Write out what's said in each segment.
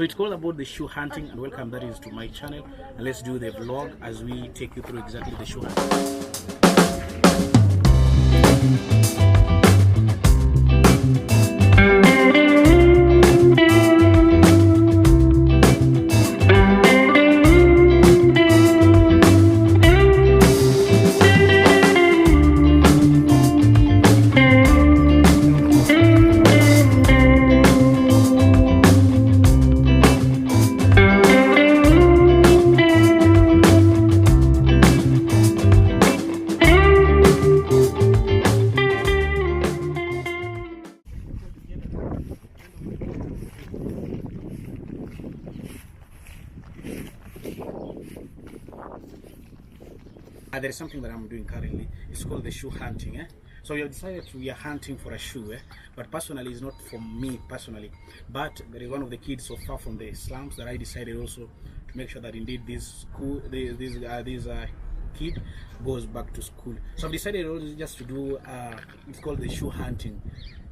So it's all about the shoe hunting, and welcome that is to my channel, and let's do the vlog as we take you through exactly the shoe hunting. There is something that I'm doing currently. It's called the shoe hunting. So we have decided we are hunting for a shoe, but personally it's not for me personally, but there is one of the kids so far from the slums that I decided also to make sure that indeed this kid goes back to school. So I've decided also just to do it's called the shoe hunting.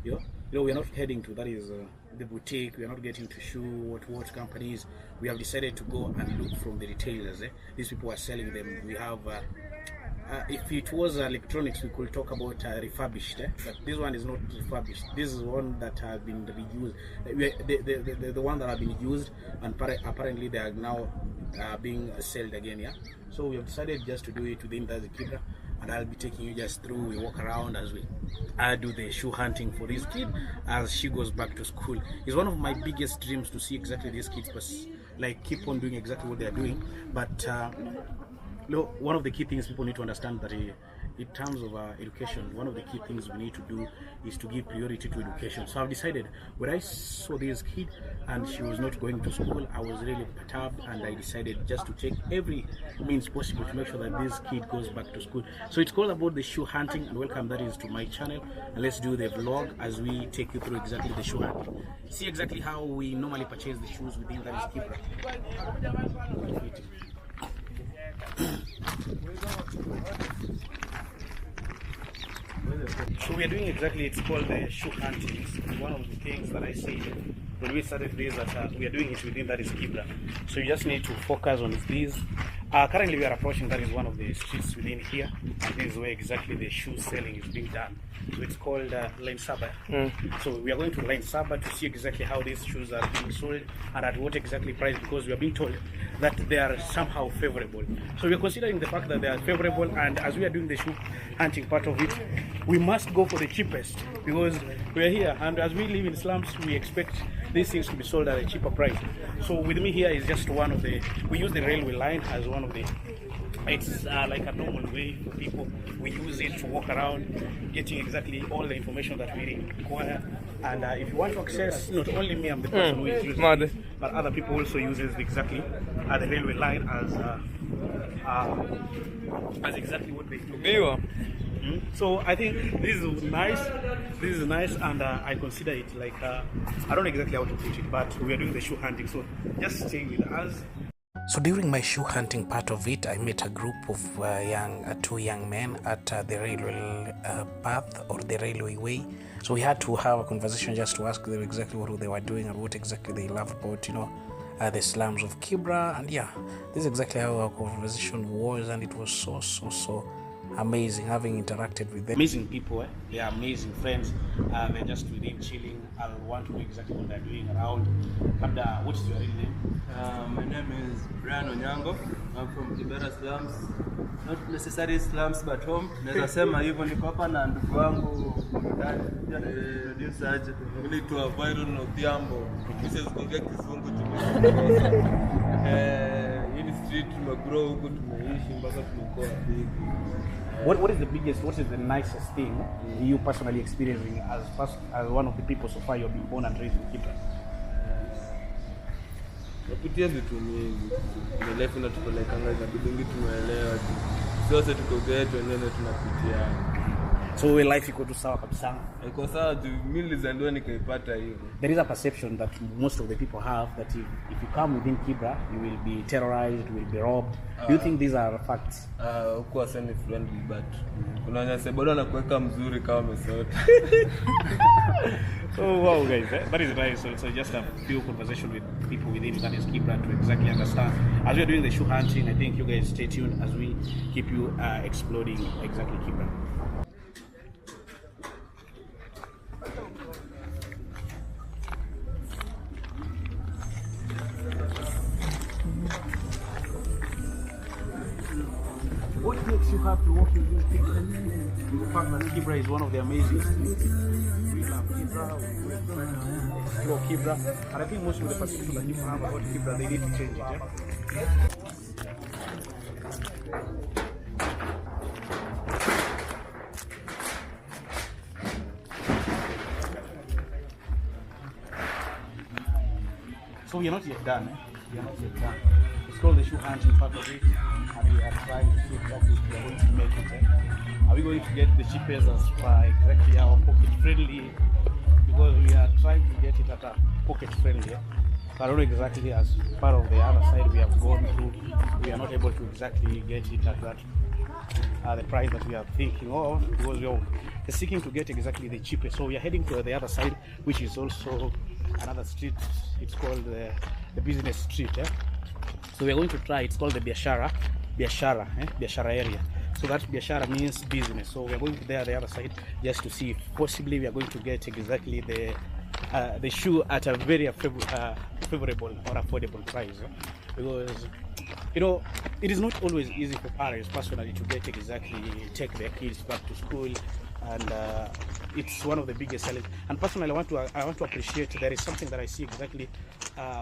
You know, we are not heading to the boutique. We are not getting to shoe watch companies. We have decided to go and look from the retailers. These people are selling them. We have if it was electronics, we could talk about refurbished, but this one is not refurbished. This is one that has been reused. The one that have been used, and apparently they are now being sold again. So we have decided just to do it within the Kibera, and I'll be taking you just through. We walk around as we do the shoe hunting for this kid as she goes back to school. It's one of my biggest dreams to see exactly these kids, like keep on doing exactly what they are doing. But one of the key things people need to understand that in terms of education, one of the key things we need to do is to give priority to education. So I've decided, when I saw this kid and she was not going to school, I was really perturbed, and I decided just to take every means possible to make sure that this kid goes back to school. So it's all about the shoe hunting, and welcome that is to my channel, and let's do the vlog as we take you through exactly the shoe hunting. See exactly how we normally purchase the shoes within that is Kibera. So we are doing exactly, it's called the shoe hunting. It's one of the things that I said when we started this, that we are doing it within that is Kibera. So you just need to focus on these. Currently we are approaching, that is one of the streets within here, and this is where exactly the shoe selling is being done. So it's called Line Saba. So we are going to Line Saba to see exactly how these shoes are being sold and at what exactly price, because we are being told that they are somehow favorable. So we are considering the fact that they are favorable, and as we are doing the shoe hunting part of it, we must go for the cheapest, because we are here, and as we live in slums, we expect these things to be sold at a cheaper price. So with me here is just one of the, we use the railway line as one of the, it's like a normal way for people. We use it to walk around, getting exactly all the information that we require. And if you want to access, not only me, I'm the person who is using it, but other people also uses exactly the railway line as exactly what they do. So I think this is nice, and I consider it like I don't know exactly how to put it, but we are doing the shoe hunting, so just stay with us. So during my shoe hunting part of it, I met a group of two young men at the railway path or the railway way. So we had to have a conversation just to ask them exactly what they were doing and what exactly they love about, the slums of Kibera. And yeah, this is exactly how our conversation was, and it was so amazing having interacted with them. Amazing people, they are amazing friends. They're just within chilling. I want to know exactly what they're doing around. What is your real name? My name is Brian Onyango. I'm from Kibera slums. Not necessarily slums, but home. Naweza sema hivyo, niko hapa na ndugu wangu producer aje. Mimi tu viral no Thiambo. Mrs. Kuongea Kizungu hii street tumegrow huko, tumeishi mpaka tumekuwa big. What is the nicest thing you personally experiencing as one of the people so far you've been born and raised in Kibera? Napitia vitu mingi. Ile life inatupelekanga inabidi tumeelewa tu. Sasa tuko geto nene tunapitia. So life iko tu sawa kabisa. Iko sawa juu mimi nilizaliwa nikaipata hivyo. There is a perception that most of the people have that if you come within Kibera, you will be terrorized, you will be robbed. Do you think these are facts? Huko semi friendly but unaonyesha bado anakuweka mzuri kama umesota. Oh wow guys, that is nice. So just a few conversation with people within that is Kibera to exactly understand. As we are doing the shoe hunting, I think you guys stay tuned as we keep you exploding exactly Kibera. What makes you happy walking in Kibera? The fact that Kibera is one of the amazing streets. We love Kibera, we explore Kibera. And I think most of the perception that people have about Kibera, they need to change it. Yeah? So we are not yet done. We are not yet done. It's called the shoe hunting part of it, and we are trying to see exactly if we are going to make it. Are we going to get the cheapest as by exactly our pocket friendly? Because we are trying to get it at a pocket friendly. I don't know exactly as part of the other side we have gone through. We are not able to exactly get it at that the price that we are thinking of, because we are seeking to get exactly the cheapest. So we are heading to the other side, which is also another street. It's called the business street. So we are going to try. It's called the biashara area. So that biashara means business. So we are going to the other side just to see if possibly we are going to get exactly the shoe at a very favorable or affordable price. Because it is not always easy for parents personally to get exactly take their kids back to school, and it's one of the biggest challenges. And personally, I want to appreciate there is something that I see exactly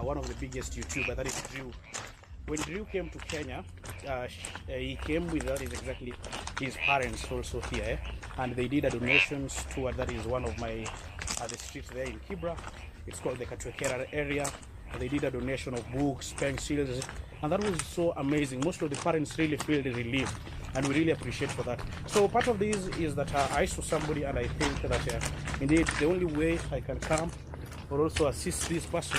one of the biggest YouTuber, that is Drew. When Drew came to Kenya, he came with that is exactly his parents also here, and they did a donations toward that is one of my the streets there in Kibera. It's called the Kibera area. They did a donation of books, pencils, and that was so amazing. Most of the parents really feel the relief, and we really appreciate for that. So part of this is that I saw somebody, and I think that indeed the only way I can come or also assist this person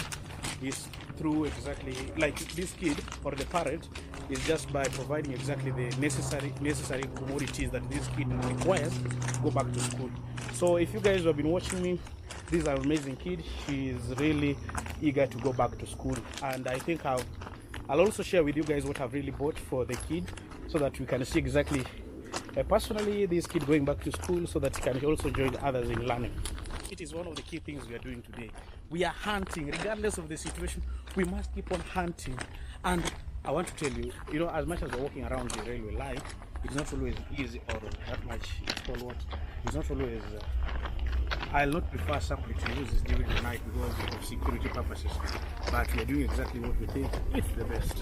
is through exactly like this kid or the parent is just by providing exactly the necessary commodities that this kid requires to go back to school. So if you guys have been watching me, this is an amazing kid. She is really eager to go back to school, and I think I'll also share with you guys what I've really bought for the kid, so that we can see exactly personally this kid going back to school, so that he can also join others in learning. It is one of the key things we are doing today. We are hunting, regardless of the situation. We must keep on hunting. And I want to tell you, as much as we're walking around the railway line, it's not always easy or that much. It's not always. I'll not prefer somebody to use this during the night because of security purposes. But we are doing exactly what we think is the best.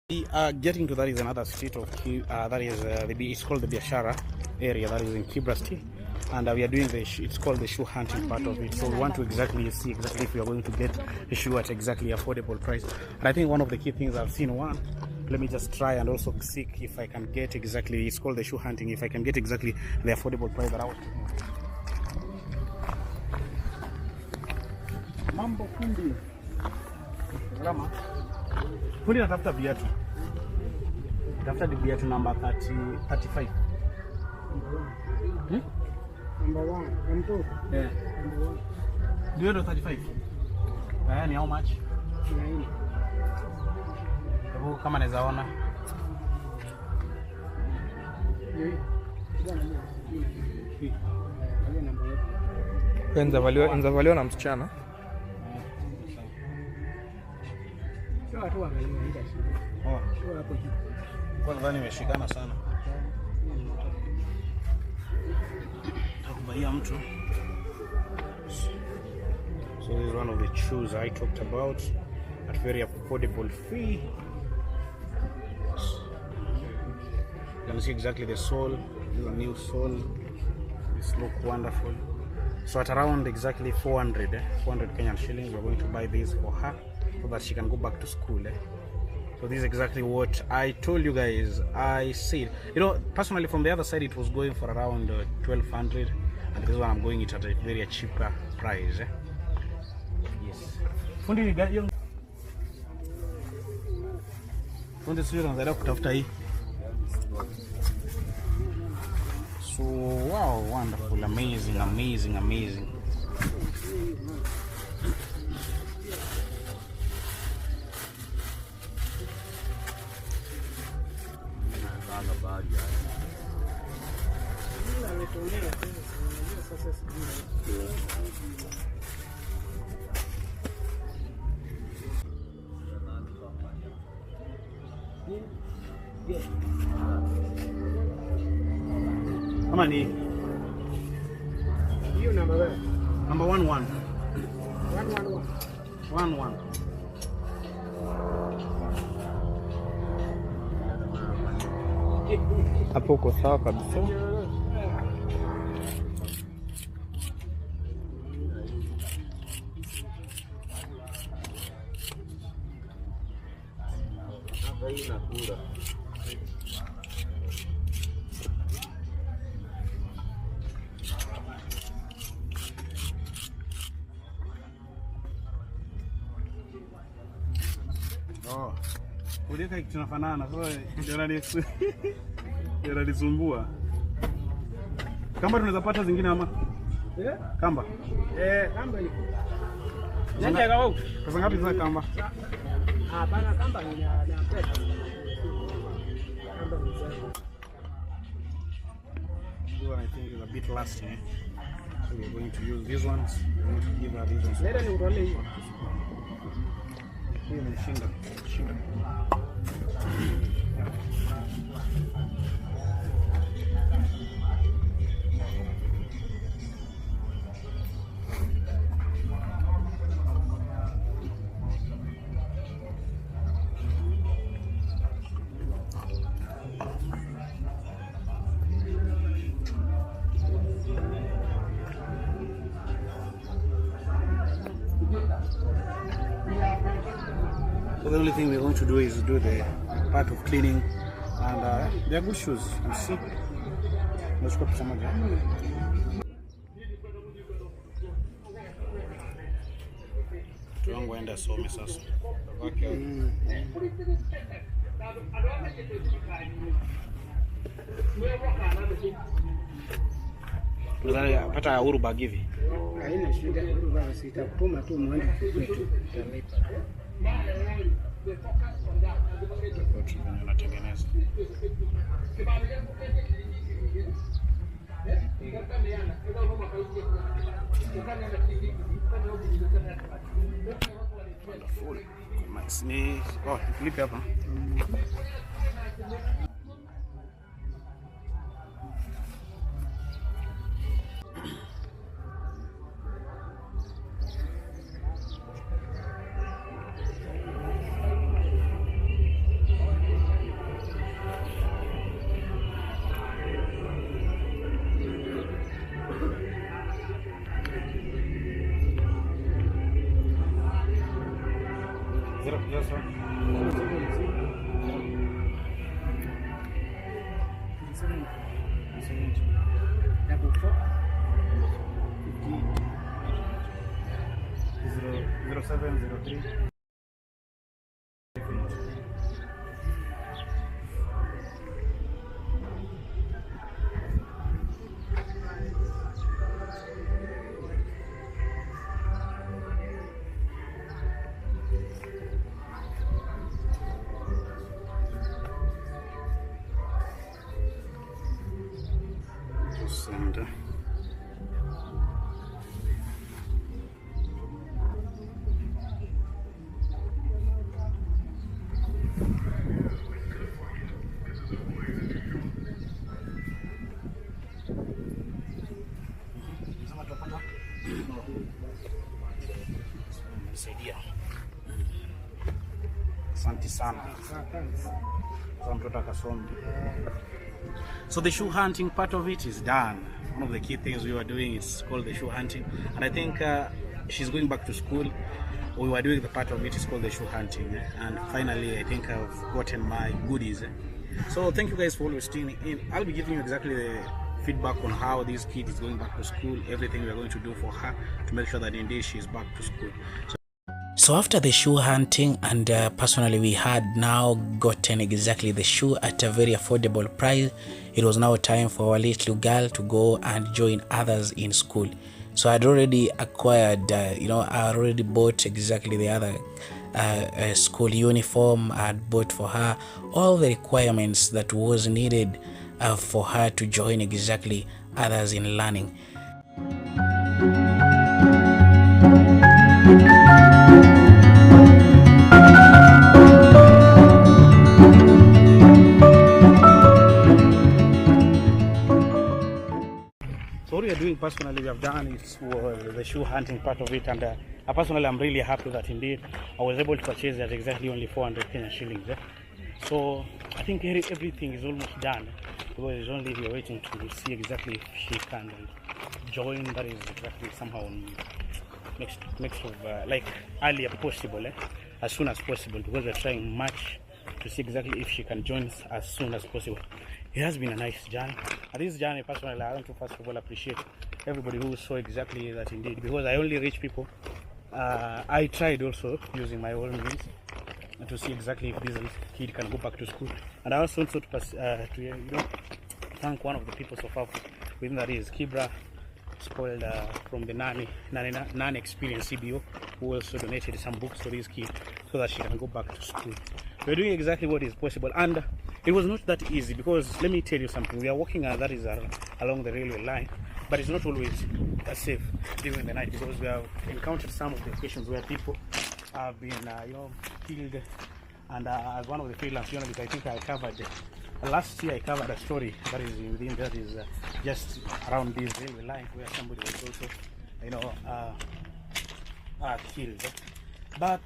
We are getting to that is another street of that is it's called the biashara area, that is in Kibera City, and we are doing it's called the shoe hunting part of it. So we want to exactly see exactly if we are going to get a shoe at exactly affordable price. And I think one of the key things I've seen, let me just try and also seek if I can get exactly, it's called the shoe hunting, if I can get exactly the affordable price that I was talking about. Mambo fundi. Salama. Fundi natafuta viatu. Tafuta viatu number 35. Number 1. M2. Yeah. Do you know 35? Ni how much? 9. Hebu kama naweza ona. Nzavaliwa na msichana. Kwa nadhani imeshikana sana. Takubaia mtu. So this is one of the shoes I talked about at very affordable fee. You can see exactly the sole, the new sole. These look wonderful. So at around exactly 400 Kenyan shillings, we're going to buy these for her so that she can go back to school. So this is exactly what I told you guys. I said, you know, personally from the other side it was going for around 1200, and this one I'm going it at a very cheaper price. Yes. Fundi you got you. Fundi sio anaanza kutafuta hii. So wow, wonderful, amazing. How many? You number 11. 11. Hapo uko sawa kabisa. Oh. Ulika kitu tunafanana. So ndio nisumbua. Kamba tunaweza pata zingine ama? Kamba. Kamba iko. Nenda kwa pesa ngapi za kamba? Hapana, kamba ni na pesa. Kamba ni sawa. This one I think is a bit lasting. So we're going to use these ones. We're going to give her these ones. Leta ni urole hiyo. Hii ni shinda. So the only thing we're going to do is do the part of cleaning, and they're good shoes. You see, let's go to some of them. Tuangu enda some sasa. Pata uhuru bag hivi. Haina shida, baba sitakutuma tu muende kwetu. Tutalipa. Tunatengeneza. Ni clip hapa. Yes, sir. Double 4. 0703. Center. Asante sana. So the shoe hunting part of it is done. one of the key things we were doing is called the shoe hunting, and I think she's going back to school. We were doing the part of it is called the shoe hunting, and finally I think I've gotten my goodies. So thank you guys for always tuning in. I'll be giving you exactly the feedback on how this kid is going back to school, everything we're going to do for her to make sure that indeed she is back to school. So after the shoe hunting, and personally we had now gotten exactly the shoe at a very affordable price, it was now time for our little girl to go and join others in school. So I'd already acquired, I already bought exactly the other school uniform. I had bought for her all the requirements that was needed for her to join exactly others in learning. So what we are doing personally, we have done is the shoe hunting part of it, and personally I'm really happy that indeed I was able to purchase at exactly only 400 Kenyan shillings. So I think everything is almost done, because it's only we are waiting to see exactly if she can join. That is exactly somehow next of like earlier possible, as soon as possible, because we're trying much to see exactly if she can join as soon as possible. It has been a nice journey. And this journey, personally, I want to first of all appreciate everybody who saw exactly that indeed, because I only reach people. I tried also using my own means to see exactly if this kid can go back to school. And I also want to thank one of the people so far within that is Kibera, spoiled from the non-experience CBO, who also donated some books for this kid so that she can go back to school. We're doing exactly what is possible, and it was not that easy, because let me tell you something. We are walking that is along the railway line, but it's not always safe during the night, because we have encountered some of the occasions where people have been killed. And as one of the freelance journalists, I think I covered last year. I covered a story that is within that is just around this railway line, where somebody was also killed. But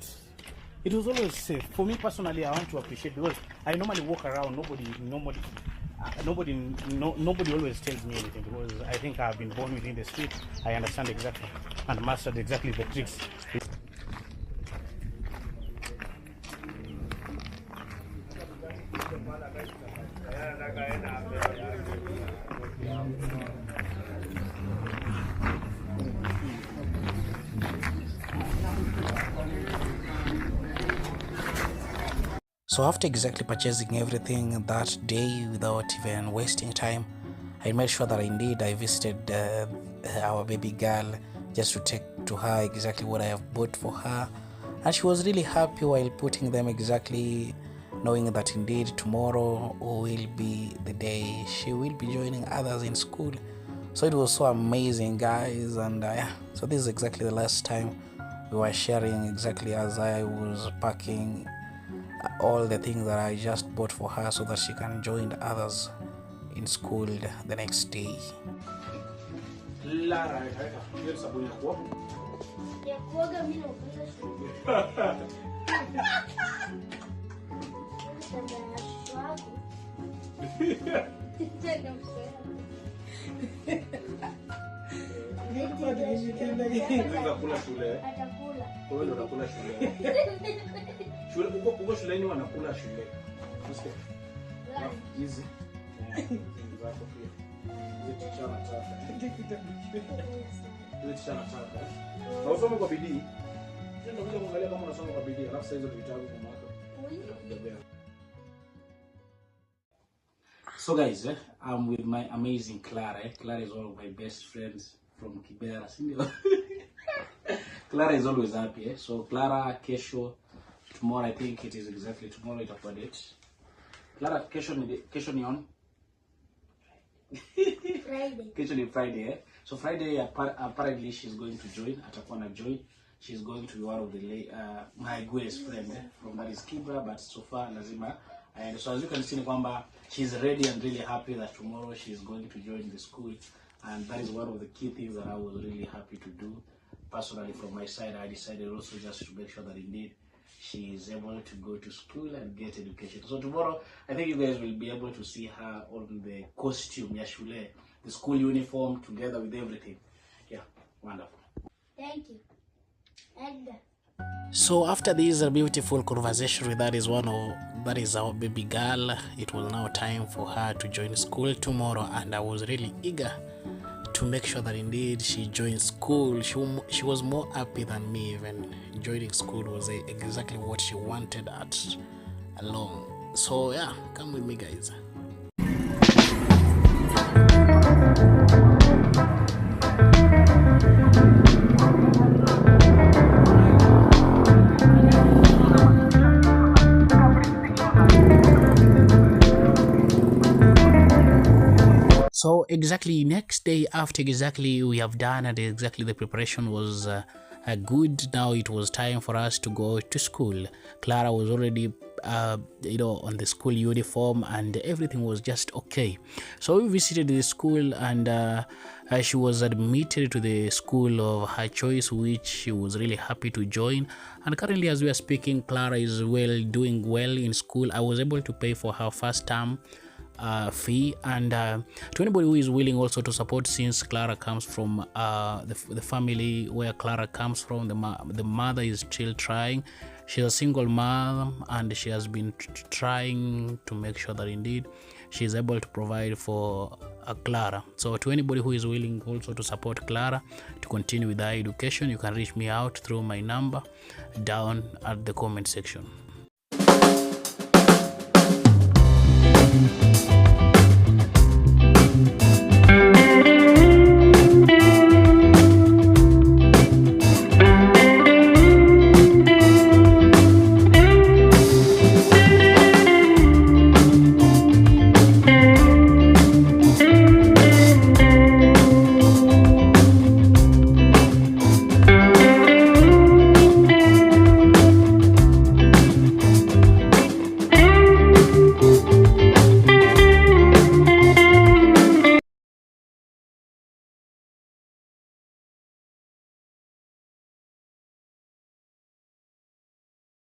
it was always safe. For me personally, I want to appreciate, because I normally walk around, nobody always tells me anything, because I think I've been born within the street. I understand exactly and mastered exactly the tricks. So after exactly purchasing everything that day without even wasting time, I made sure that indeed I visited our baby girl, just to take to her exactly what I have bought for her. And she was really happy while putting them exactly, knowing that indeed tomorrow will be the day she will be joining others in school. So it was so amazing, guys. And so this is exactly the last time we were sharing, exactly as I was packing all the things that I just bought for her so that she can join the others in school the next day. Shule shuleni wanakula shule. Hizi. Zako pia. Hizi chama taka. Hizi chama taka. Na usome kwa bidii. Ndio kuja kuangalia kama unasoma kwa bidii, alafu hizo vitabu kwa mwaka. So guys, I'm with my amazing Clara. Clara is one of my best friends from Kibera. Clara is always happy. So Clara, kesho, tomorrow, I think it is exactly tomorrow itakuwa date. Clara, kesho ni on? Friday. Kesho ni Friday. So Friday apparently she's going to join. Atakuwa na join. She's going to be one of the my greatest friend from that is Kibera, but so far lazima. And so as you can see, kwamba she's ready and really happy that tomorrow she's going to join the school, and that is one of the key things that I was really happy to do. Personally, from my side, I decided also just to make sure that indeed she is able to go to school and get education. So tomorrow, I think you guys will be able to see her on the costume ya shule. the school uniform together with everything. Yeah, wonderful. Thank you. Edgar. So after this beautiful conversation with that is our baby girl, it was now time for her to join school tomorrow, and I was really eager to make sure that indeed she joined school. She was more happy than me. Even joining school was exactly what she wanted at along. So yeah, come with me, guys. So exactly next day after exactly we have done and exactly the preparation was good. Now it was time for us to go to school. Clara was already on the school uniform and everything was just okay. So we visited the school and she was admitted to the school of her choice, which she was really happy to join. And currently as we are speaking, Clara is doing well in school. I was able to pay for her first term fee, and to anybody who is willing also to support, since Clara comes from the family where Clara comes from, the mother is still trying. She's a single mom and she has been trying to make sure that indeed she is able to provide for Clara. So to anybody who is willing also to support Clara to continue with her education, you can reach me out through my number down at the comment section.